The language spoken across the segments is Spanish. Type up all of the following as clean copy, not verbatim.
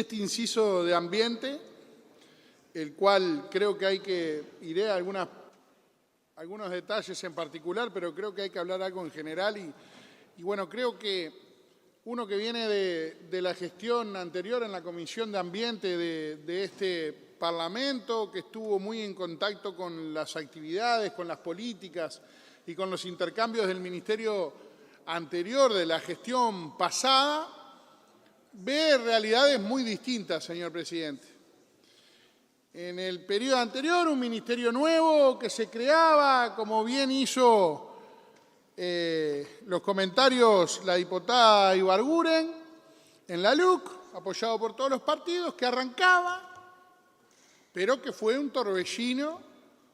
este inciso de ambiente, el cual creo que iré a algunos detalles en particular, pero creo que hay que hablar algo en general y bueno, creo que uno que viene de la gestión anterior en la Comisión de Ambiente de este Parlamento, que estuvo muy en contacto con las actividades, con las políticas y con los intercambios del ministerio anterior, de la gestión pasada, ve realidades muy distintas, señor presidente. En el periodo anterior, un ministerio nuevo que se creaba, como bien hizo los comentarios la diputada Ibarguren, en la LUC, apoyado por todos los partidos, que arrancaba, pero que fue un torbellino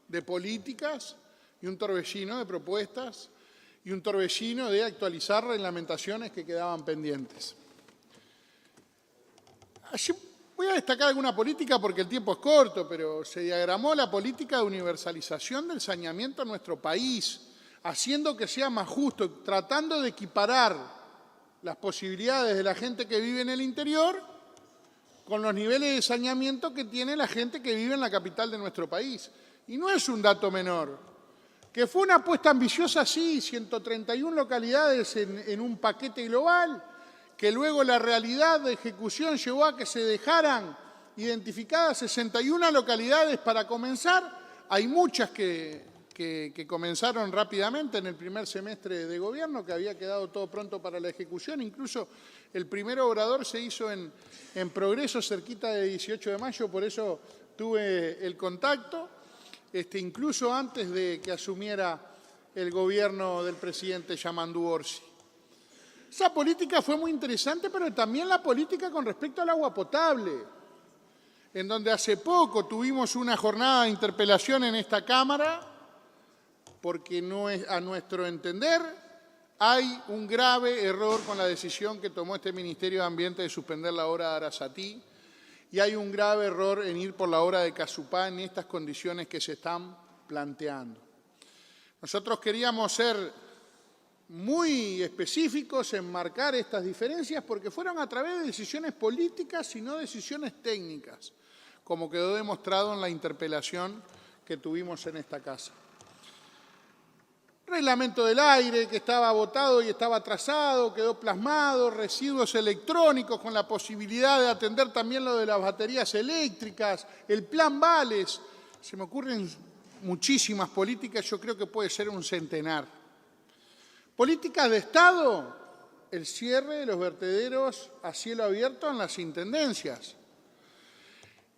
de políticas y un torbellino de propuestas y un torbellino de actualizar reglamentaciones que quedaban pendientes. Allí voy a destacar alguna política porque el tiempo es corto, pero se diagramó la política de universalización del saneamiento en nuestro país, haciendo que sea más justo, tratando de equiparar las posibilidades de la gente que vive en el interior con los niveles de saneamiento que tiene la gente que vive en la capital de nuestro país. Y no es un dato menor. Que fue una apuesta ambiciosa, sí, 131 localidades en un paquete global, que luego la realidad de ejecución llevó a que se dejaran identificadas 61 localidades para comenzar. Hay muchas que comenzaron rápidamente en el primer semestre de gobierno, que había quedado todo pronto para la ejecución. Incluso el primer obrador se hizo en Progreso, cerquita de 18 de mayo, por eso tuve el contacto, incluso antes de que asumiera el gobierno del presidente Yamandu Orsi. Esa política fue muy interesante, pero también la política con respecto al agua potable, en donde hace poco tuvimos una jornada de interpelación en esta Cámara, porque no es, a nuestro entender, hay un grave error con la decisión que tomó este Ministerio de Ambiente de suspender la obra de Arasatí, y hay un grave error en ir por la obra de Casupá en estas condiciones que se están planteando. Nosotros queríamos ser muy específicos en marcar estas diferencias porque fueron a través de decisiones políticas y no decisiones técnicas, como quedó demostrado en la interpelación que tuvimos en esta casa. Reglamento del aire, que estaba votado y estaba atrasado, quedó plasmado, residuos electrónicos con la posibilidad de atender también lo de las baterías eléctricas, el plan Vales. Se me ocurren muchísimas políticas, yo creo que puede ser un centenar. Políticas de Estado, el cierre de los vertederos a cielo abierto en las intendencias.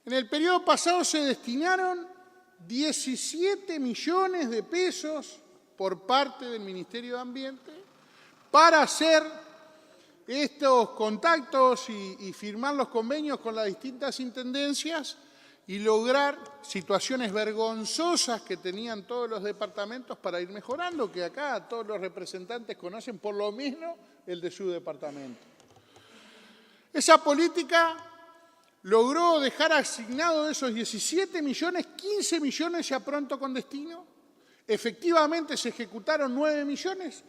En el periodo pasado se destinaron 17 millones de pesos por parte del Ministerio de Ambiente para hacer estos contactos y firmar los convenios con las distintas intendencias y lograr situaciones vergonzosas que tenían todos los departamentos para ir mejorando, que acá todos los representantes conocen por lo menos el de su departamento. Esa política logró dejar asignado de esos 17 millones, 15 millones ya pronto con destino. Efectivamente se ejecutaron 9 millones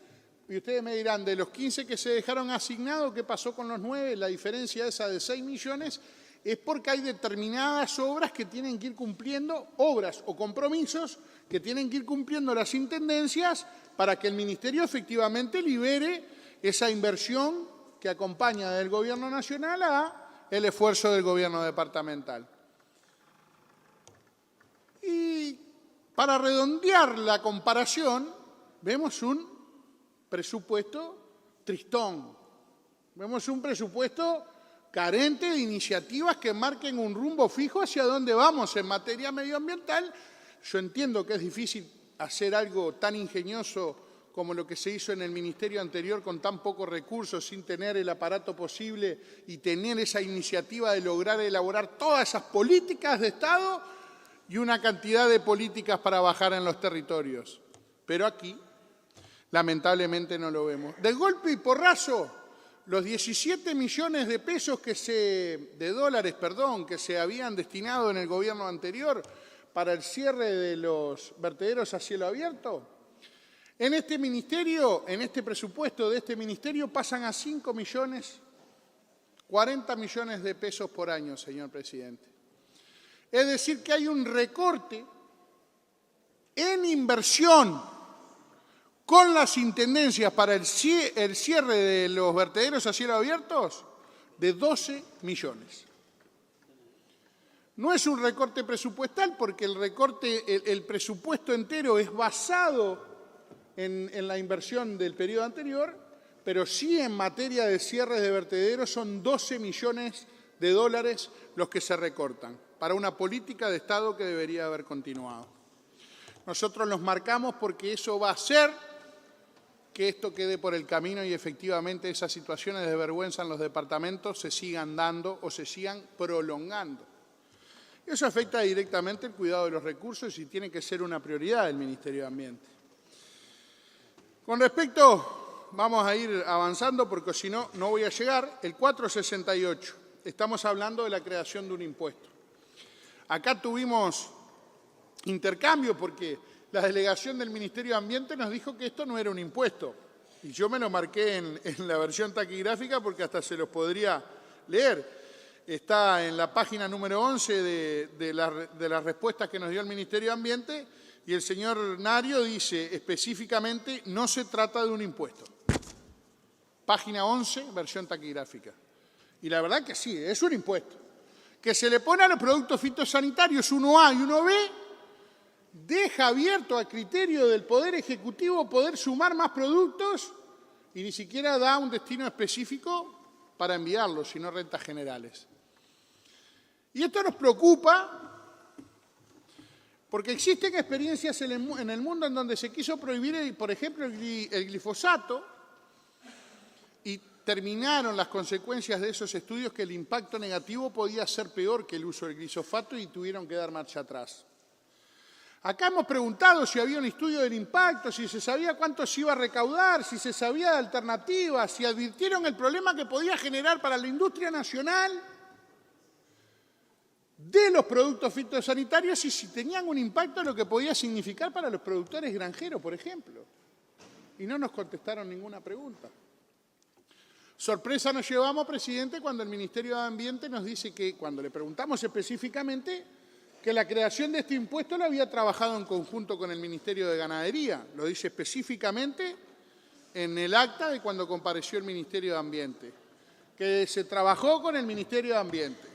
y ustedes me dirán, de los 15 que se dejaron asignados, ¿qué pasó con los 9? La diferencia esa de 6 millones es porque hay determinadas obras que tienen que ir cumpliendo, obras o compromisos que tienen que ir cumpliendo las intendencias para que el Ministerio efectivamente libere esa inversión que acompaña del Gobierno Nacional a el esfuerzo del Gobierno departamental. Y para redondear la comparación, vemos un presupuesto tristón, vemos un presupuesto carente de iniciativas que marquen un rumbo fijo hacia dónde vamos en materia medioambiental. Yo entiendo que es difícil hacer algo tan ingenioso como lo que se hizo en el ministerio anterior con tan pocos recursos, sin tener el aparato posible y tener esa iniciativa de lograr elaborar todas esas políticas de Estado y una cantidad de políticas para bajar en los territorios. Pero aquí, lamentablemente, no lo vemos. De golpe y porrazo, los 17 millones de pesos de dólares, que se habían destinado en el gobierno anterior para el cierre de los vertederos a cielo abierto, en este ministerio, en este presupuesto de este ministerio, pasan a 5 millones 40 millones de pesos por año, señor presidente. Es decir, que hay un recorte en inversión con las intendencias para el cierre de los vertederos a cielo abiertos de 12 millones. No es un recorte presupuestal porque el presupuesto entero es basado en la inversión del periodo anterior, pero sí en materia de cierres de vertederos son 12 millones de dólares los que se recortan para una política de Estado que debería haber continuado. Nosotros nos marcamos porque eso va a hacer que esto quede por el camino y efectivamente esas situaciones de vergüenza en los departamentos se sigan dando o se sigan prolongando. Eso afecta directamente el cuidado de los recursos y tiene que ser una prioridad del Ministerio de Ambiente. Con respecto, vamos a ir avanzando porque si no, no voy a llegar, el 468. Estamos hablando de la creación de un impuesto. Acá tuvimos intercambio porque la delegación del Ministerio de Ambiente nos dijo que esto no era un impuesto. Y yo me lo marqué en la versión taquigráfica porque hasta se los podría leer. Está en la página número 11 de las respuestas que nos dio el Ministerio de Ambiente y el señor Nario dice específicamente no se trata de un impuesto. Página 11, versión taquigráfica. Y la verdad que sí, es un impuesto. Que se le pone a los productos fitosanitarios 1A y 1B, deja abierto a criterio del Poder Ejecutivo poder sumar más productos y ni siquiera da un destino específico para enviarlos, sino rentas generales. Y esto nos preocupa porque existen experiencias en el mundo en donde se quiso prohibir, por ejemplo, el glifosato y terminaron las consecuencias de esos estudios que el impacto negativo podía ser peor que el uso del glifosato y tuvieron que dar marcha atrás. Acá hemos preguntado si había un estudio del impacto, si se sabía cuánto se iba a recaudar, si se sabía de alternativas, si advirtieron el problema que podía generar para la industria nacional de los productos fitosanitarios y si tenían un impacto en lo que podía significar para los productores granjeros, por ejemplo. Y no nos contestaron ninguna pregunta. Sorpresa nos llevamos, presidente, cuando el Ministerio de Ambiente nos dice que, cuando le preguntamos específicamente, que la creación de este impuesto lo había trabajado en conjunto con el Ministerio de Ganadería. Lo dice específicamente en el acta de cuando compareció el Ministerio de Ambiente, que se trabajó con el Ministerio de Ambiente.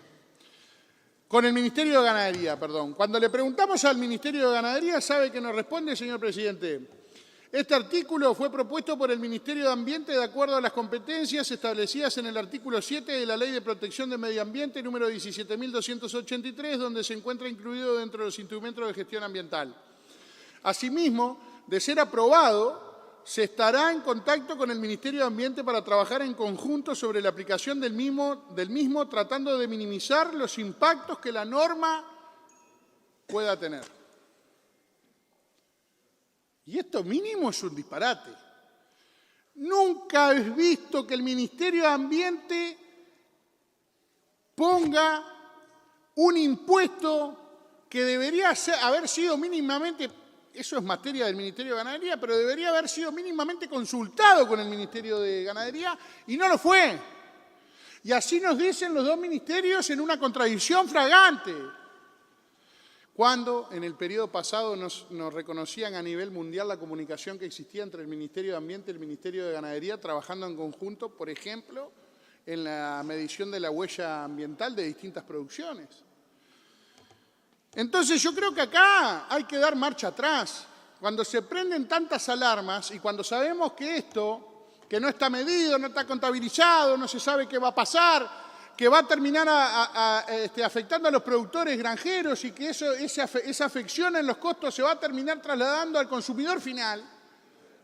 Con el Ministerio de Ganadería, perdón. Cuando le preguntamos al Ministerio de Ganadería, ¿sabe qué nos responde, señor presidente? Este artículo fue propuesto por el Ministerio de Ambiente de acuerdo a las competencias establecidas en el artículo 7 de la Ley de Protección del Medio Ambiente, número 17.283, donde se encuentra incluido dentro de los instrumentos de gestión ambiental. Asimismo, de ser aprobado, se estará en contacto con el Ministerio de Ambiente para trabajar en conjunto sobre la aplicación del mismo, tratando de minimizar los impactos que la norma pueda tener. Y esto mínimo es un disparate. Nunca he visto que el Ministerio de Ambiente ponga un impuesto que debería haber sido mínimamente, eso es materia del Ministerio de Ganadería, pero debería haber sido mínimamente consultado con el Ministerio de Ganadería y no lo fue. Y así nos dicen los dos ministerios en una contradicción flagrante. Cuando en el periodo pasado nos reconocían a nivel mundial la comunicación que existía entre el Ministerio de Ambiente y el Ministerio de Ganadería, trabajando en conjunto, por ejemplo, en la medición de la huella ambiental de distintas producciones. Entonces yo creo que acá hay que dar marcha atrás. Cuando se prenden tantas alarmas y cuando sabemos que esto, que no está medido, no está contabilizado, no se sabe qué va a pasar, que va a terminar afectando a los productores granjeros y que esa afección en los costos se va a terminar trasladando al consumidor final.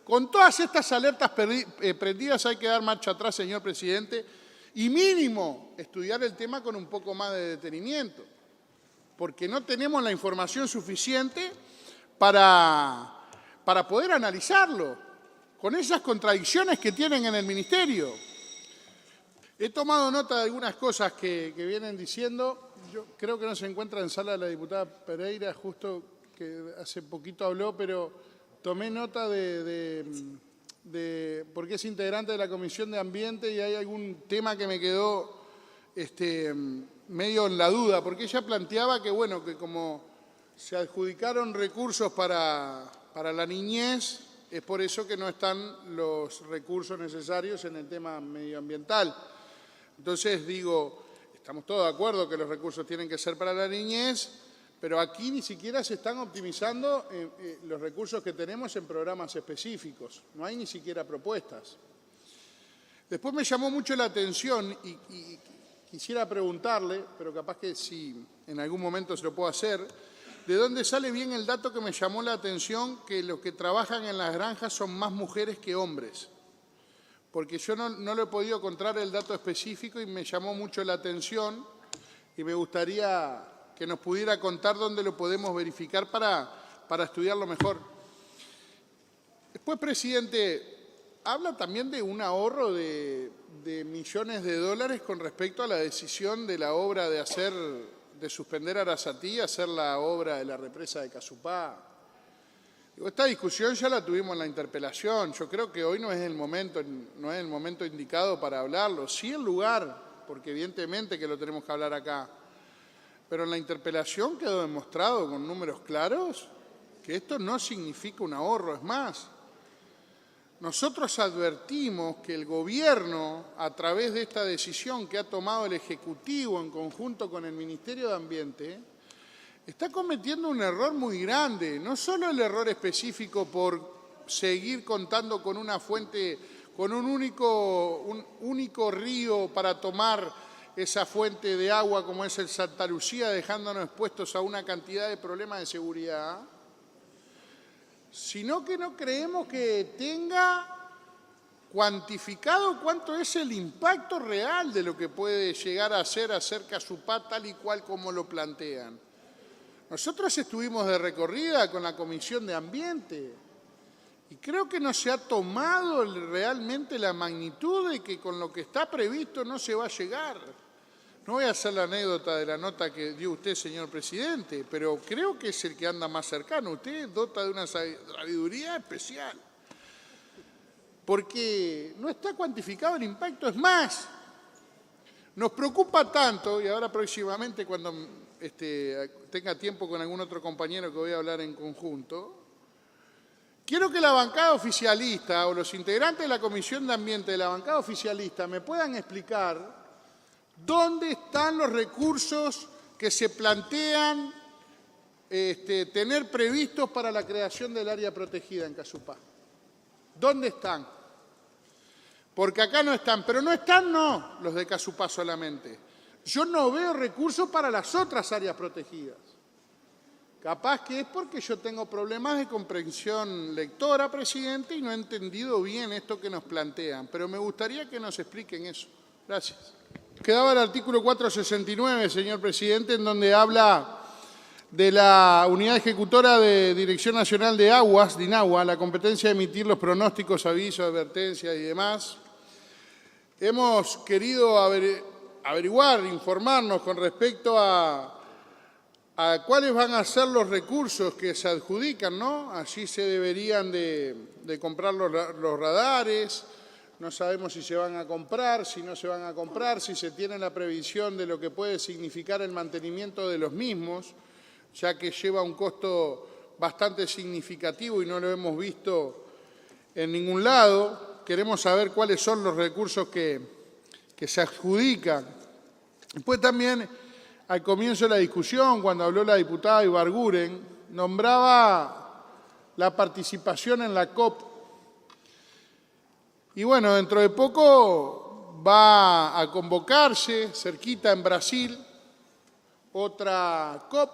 Con todas estas alertas prendidas hay que dar marcha atrás, señor presidente, y mínimo estudiar el tema con un poco más de detenimiento, porque no tenemos la información suficiente para poder analizarlo, con esas contradicciones que tienen en el Ministerio. He tomado nota de algunas cosas que vienen diciendo. Yo creo que no se encuentra en sala la diputada Pereira, justo que hace poquito habló, pero tomé nota porque es integrante de la Comisión de Ambiente y hay algún tema que me quedó medio en la duda, porque ella planteaba que, bueno, que como se adjudicaron recursos para la niñez, es por eso que no están los recursos necesarios en el tema medioambiental. Entonces digo, estamos todos de acuerdo que los recursos tienen que ser para la niñez, pero aquí ni siquiera se están optimizando los recursos que tenemos en programas específicos. No hay ni siquiera propuestas. Después me llamó mucho la atención y quisiera preguntarle, pero capaz que si en algún momento se lo puedo hacer, ¿de dónde sale bien el dato que me llamó la atención que los que trabajan en las granjas son más mujeres que hombres? Porque yo no lo he podido encontrar el dato específico y me llamó mucho la atención y me gustaría que nos pudiera contar dónde lo podemos verificar para estudiarlo mejor. Después, presidente, habla también de un ahorro de millones de dólares con respecto a la decisión de la obra de suspender Arasatí y hacer la obra de la represa de Casupá. Esta discusión ya la tuvimos en la interpelación. Yo creo que hoy no es el momento indicado para hablarlo. Sí el lugar, porque evidentemente que lo tenemos que hablar acá. Pero en la interpelación quedó demostrado con números claros que esto no significa un ahorro. Es más, nosotros advertimos que el Gobierno, a través de esta decisión que ha tomado el Ejecutivo en conjunto con el Ministerio de Ambiente, está cometiendo un error muy grande. No solo el error específico por seguir contando con una fuente, con un único río para tomar esa fuente de agua como es el Santa Lucía, dejándonos expuestos a una cantidad de problemas de seguridad, sino que no creemos que tenga cuantificado cuánto es el impacto real de lo que puede llegar a ser hacer Casupá tal y cual como lo plantean. Nosotros estuvimos de recorrida con la Comisión de Ambiente y creo que no se ha tomado realmente la magnitud de que con lo que está previsto no se va a llegar. No voy a hacer la anécdota de la nota que dio usted, señor presidente, pero creo que es el que anda más cercano. Usted dota de una sabiduría especial, porque no está cuantificado el impacto. Es más, nos preocupa tanto, y ahora próximamente cuando tenga tiempo con algún otro compañero que voy a hablar en conjunto, quiero que la bancada oficialista o los integrantes de la Comisión de Ambiente de la bancada oficialista me puedan explicar ¿dónde están los recursos que se plantean tener previstos para la creación del área protegida en Casupá? ¿Dónde están? Porque acá no están, pero no están los de Casupá solamente. Yo no veo recursos para las otras áreas protegidas. Capaz que es porque yo tengo problemas de comprensión lectora, presidente, y no he entendido bien esto que nos plantean, pero me gustaría que nos expliquen eso. Gracias. Quedaba el artículo 469, señor presidente, en donde habla de la Unidad Ejecutora de Dirección Nacional de Aguas, DINAGUA, la competencia de emitir los pronósticos, avisos, advertencias y demás. Hemos querido averiguar, informarnos con respecto a cuáles van a ser los recursos que se adjudican, ¿no? Allí se deberían de comprar los radares. No sabemos si se van a comprar, si no se van a comprar, si se tiene la previsión de lo que puede significar el mantenimiento de los mismos, ya que lleva un costo bastante significativo y no lo hemos visto en ningún lado. Queremos saber cuáles son los recursos que se adjudican. Después también, al comienzo de la discusión, cuando habló la diputada Ibarguren, nombraba la participación en la COP. Y bueno, dentro de poco va a convocarse, cerquita en Brasil, otra COP,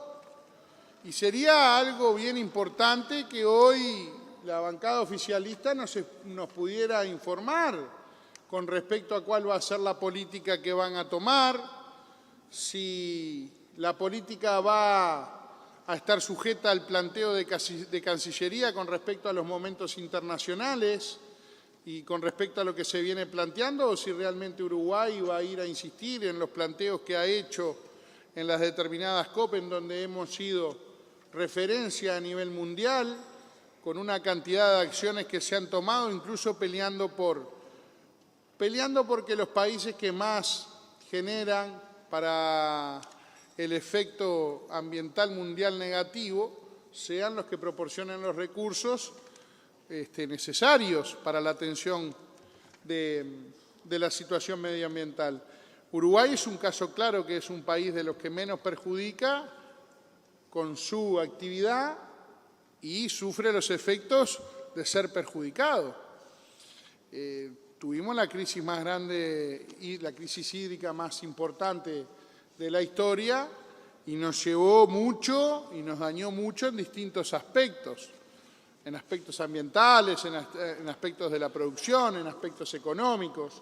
y sería algo bien importante que hoy la bancada oficialista nos pudiera informar con respecto a cuál va a ser la política que van a tomar, si la política va a estar sujeta al planteo de Cancillería con respecto a los momentos internacionales, y con respecto a lo que se viene planteando, o si realmente Uruguay va a ir a insistir en los planteos que ha hecho en las determinadas COP, en donde hemos sido referencia a nivel mundial, con una cantidad de acciones que se han tomado, incluso peleando porque los países que más generan para el efecto ambiental mundial negativo sean los que proporcionen los recursos necesarios para la atención de la situación medioambiental. Uruguay es un caso claro que es un país de los que menos perjudica con su actividad y sufre los efectos de ser perjudicado. Tuvimos la crisis más grande y la crisis hídrica más importante de la historia y nos llevó mucho y nos dañó mucho en distintos aspectos, en aspectos ambientales, en aspectos de la producción, en aspectos económicos.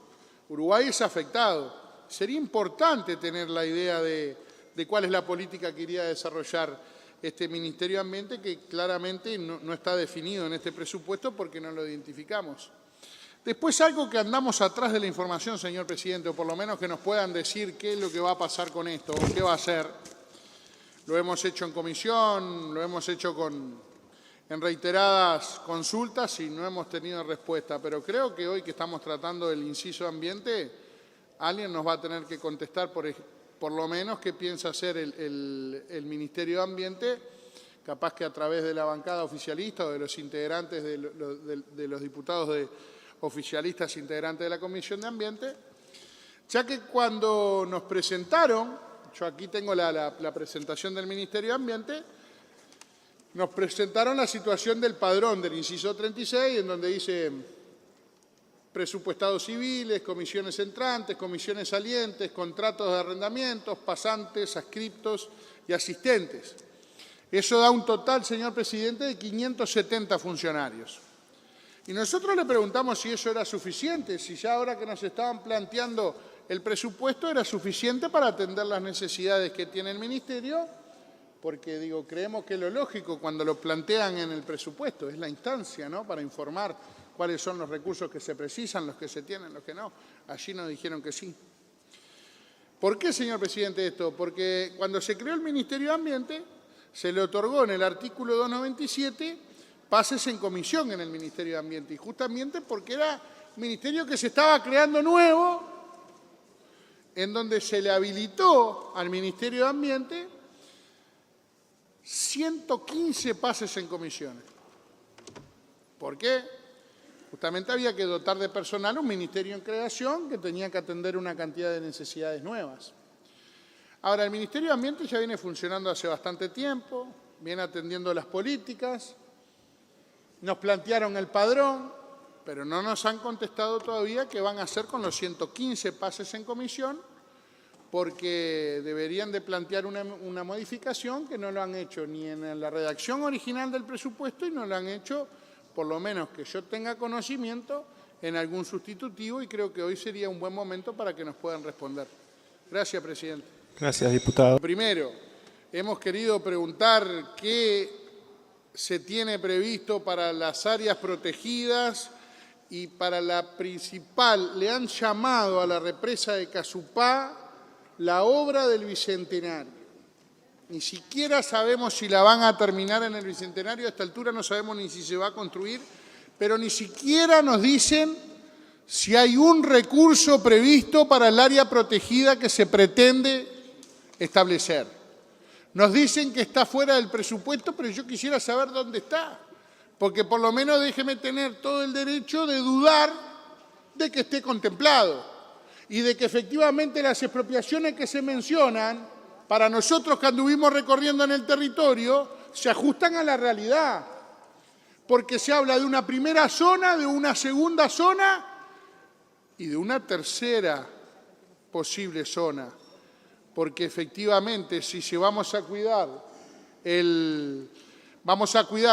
Uruguay es afectado. Sería importante tener la idea de cuál es la política que iría a desarrollar este Ministerio de Ambiente, que claramente no está definido en este presupuesto porque no lo identificamos. Después, algo que andamos atrás de la información, señor presidente, o por lo menos que nos puedan decir qué es lo que va a pasar con esto, o qué va a hacer. Lo hemos hecho en comisión, lo hemos hecho en reiteradas consultas y no hemos tenido respuesta. Pero creo que hoy que estamos tratando del inciso ambiente, alguien nos va a tener que contestar por lo menos qué piensa hacer el Ministerio de Ambiente, capaz que a través de la bancada oficialista o de los integrantes, de los diputados oficialistas integrantes de la Comisión de Ambiente, ya que cuando nos presentaron, yo aquí tengo la presentación del Ministerio de Ambiente, nos presentaron la situación del padrón del inciso 36, en donde dice presupuestados civiles, comisiones entrantes, comisiones salientes, contratos de arrendamientos, pasantes, adscriptos y asistentes. Eso da un total, señor presidente, de 570 funcionarios. Y nosotros le preguntamos si eso era suficiente, si ya ahora que nos estaban planteando el presupuesto era suficiente para atender las necesidades que tiene el Ministerio, porque creemos que es lo lógico cuando lo plantean en el presupuesto, es la instancia, ¿no?, para informar cuáles son los recursos que se precisan, los que se tienen, los que no. Allí nos dijeron que sí. ¿Por qué, señor presidente, esto? Porque cuando se creó el Ministerio de Ambiente, se le otorgó en el artículo 297 pases en comisión en el Ministerio de Ambiente, y justamente porque era un ministerio que se estaba creando nuevo, en donde se le habilitó al Ministerio de Ambiente 115 pases en comisiones. ¿Por qué? Justamente había que dotar de personal un ministerio en creación que tenía que atender una cantidad de necesidades nuevas. Ahora, el Ministerio de Ambiente ya viene funcionando hace bastante tiempo, viene atendiendo las políticas, nos plantearon el padrón, pero no nos han contestado todavía qué van a hacer con los 115 pases en comisión, porque deberían de plantear una modificación que no lo han hecho ni en la redacción original del presupuesto y no lo han hecho, por lo menos que yo tenga conocimiento, en algún sustitutivo, y creo que hoy sería un buen momento para que nos puedan responder. Gracias, presidente. Gracias, diputado. Primero, hemos querido preguntar qué se tiene previsto para las áreas protegidas y para la principal. Le han llamado a la represa de Casupá la obra del Bicentenario. Ni siquiera sabemos si la van a terminar en el Bicentenario, a esta altura no sabemos ni si se va a construir, pero ni siquiera nos dicen si hay un recurso previsto para el área protegida que se pretende establecer. Nos dicen que está fuera del presupuesto, pero yo quisiera saber dónde está, porque por lo menos déjeme tener todo el derecho de dudar de que esté contemplado y de que efectivamente las expropiaciones que se mencionan, para nosotros que anduvimos recorriendo en el territorio, se ajustan a la realidad, porque se habla de una primera zona, de una segunda zona y de una tercera posible zona, porque efectivamente si vamos a cuidar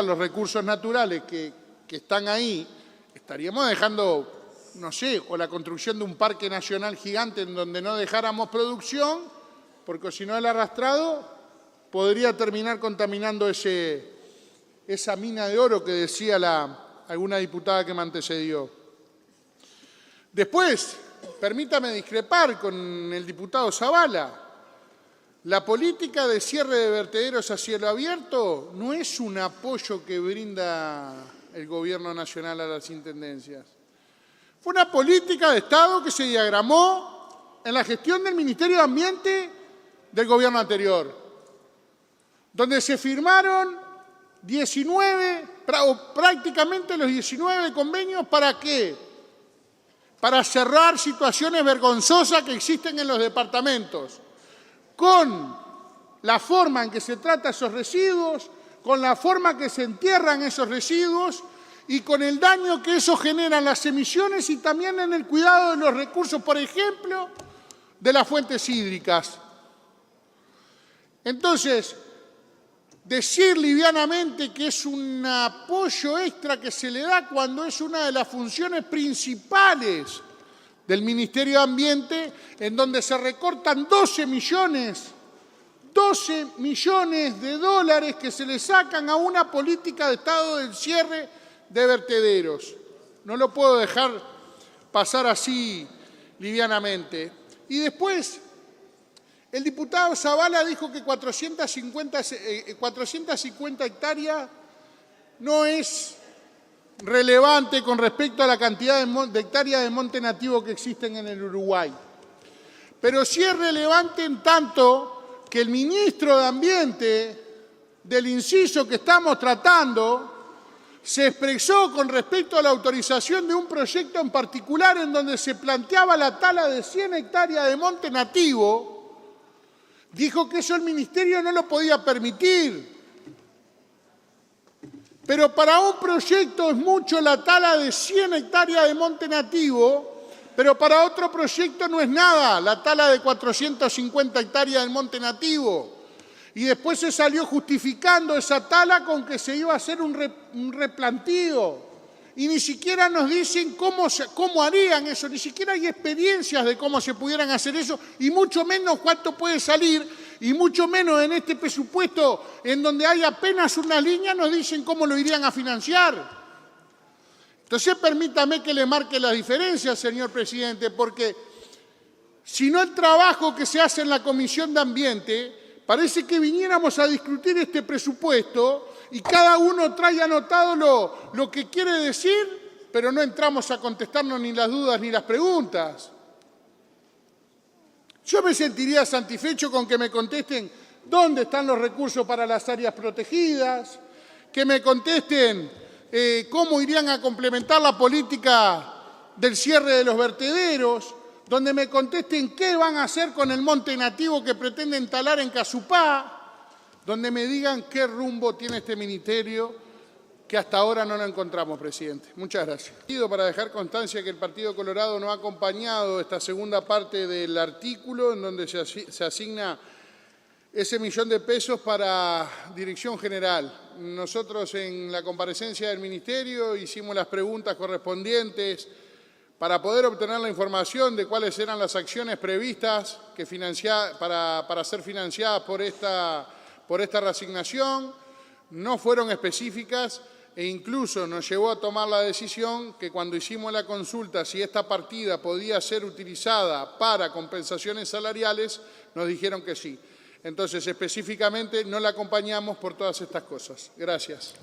los recursos naturales que están ahí, estaríamos dejando, no sé, o la construcción de un parque nacional gigante en donde no dejáramos producción, porque si no el arrastrado podría terminar contaminando esa mina de oro que decía alguna diputada que me antecedió. Después, permítame discrepar con el diputado Zavala. La política de cierre de vertederos a cielo abierto no es un apoyo que brinda el Gobierno Nacional a las intendencias. Fue una política de Estado que se diagramó en la gestión del Ministerio de Ambiente del gobierno anterior, donde se firmaron 19, o prácticamente los 19 convenios, ¿para qué? Para cerrar situaciones vergonzosas que existen en los departamentos, con la forma en que se trata esos residuos, con la forma que se entierran esos residuos y con el daño que eso genera en las emisiones y también en el cuidado de los recursos, por ejemplo, de las fuentes hídricas. Entonces, decir livianamente que es un apoyo extra que se le da cuando es una de las funciones principales del Ministerio de Ambiente, en donde se recortan 12 millones de dólares que se le sacan a una política de Estado del cierre de vertederos. No lo puedo dejar pasar así livianamente. Y después, el diputado Zavala dijo que 450 hectáreas no es relevante con respecto a la cantidad de hectáreas de monte nativo que existen en el Uruguay. Pero sí es relevante en tanto que el ministro de Ambiente del inciso que estamos tratando se expresó con respecto a la autorización de un proyecto en particular en donde se planteaba la tala de 100 hectáreas de monte nativo. Dijo que eso el ministerio no lo podía permitir. Pero para un proyecto es mucho la tala de 100 hectáreas de monte nativo, pero para otro proyecto no es nada la tala de 450 hectáreas del monte nativo. Y después se salió justificando esa tala con que se iba a hacer un replantío. Y ni siquiera nos dicen cómo harían eso, ni siquiera hay experiencias de cómo se pudieran hacer eso, y mucho menos cuánto puede salir, y mucho menos en este presupuesto en donde hay apenas una línea nos dicen cómo lo irían a financiar. Entonces permítame que le marque las diferencias, señor presidente, porque si no el trabajo que se hace en la Comisión de Ambiente, parece que viniéramos a discutir este presupuesto y cada uno trae anotado lo que quiere decir, pero no entramos a contestarnos ni las dudas ni las preguntas. Yo me sentiría satisfecho con que me contesten dónde están los recursos para las áreas protegidas, que me contesten cómo irían a complementar la política del cierre de los vertederos, donde me contesten qué van a hacer con el monte nativo que pretenden talar en Casupá, donde me digan qué rumbo tiene este ministerio, que hasta ahora no lo encontramos, presidente. Muchas gracias. Para dejar constancia que el Partido Colorado no ha acompañado esta segunda parte del artículo en donde se asigna ese millón de pesos para Dirección General. Nosotros en la comparecencia del Ministerio hicimos las preguntas correspondientes para poder obtener la información de cuáles eran las acciones previstas para ser financiadas por esta reasignación. No fueron específicas e incluso nos llevó a tomar la decisión que cuando hicimos la consulta si esta partida podía ser utilizada para compensaciones salariales, nos dijeron que sí. Entonces, específicamente no la acompañamos por todas estas cosas. Gracias.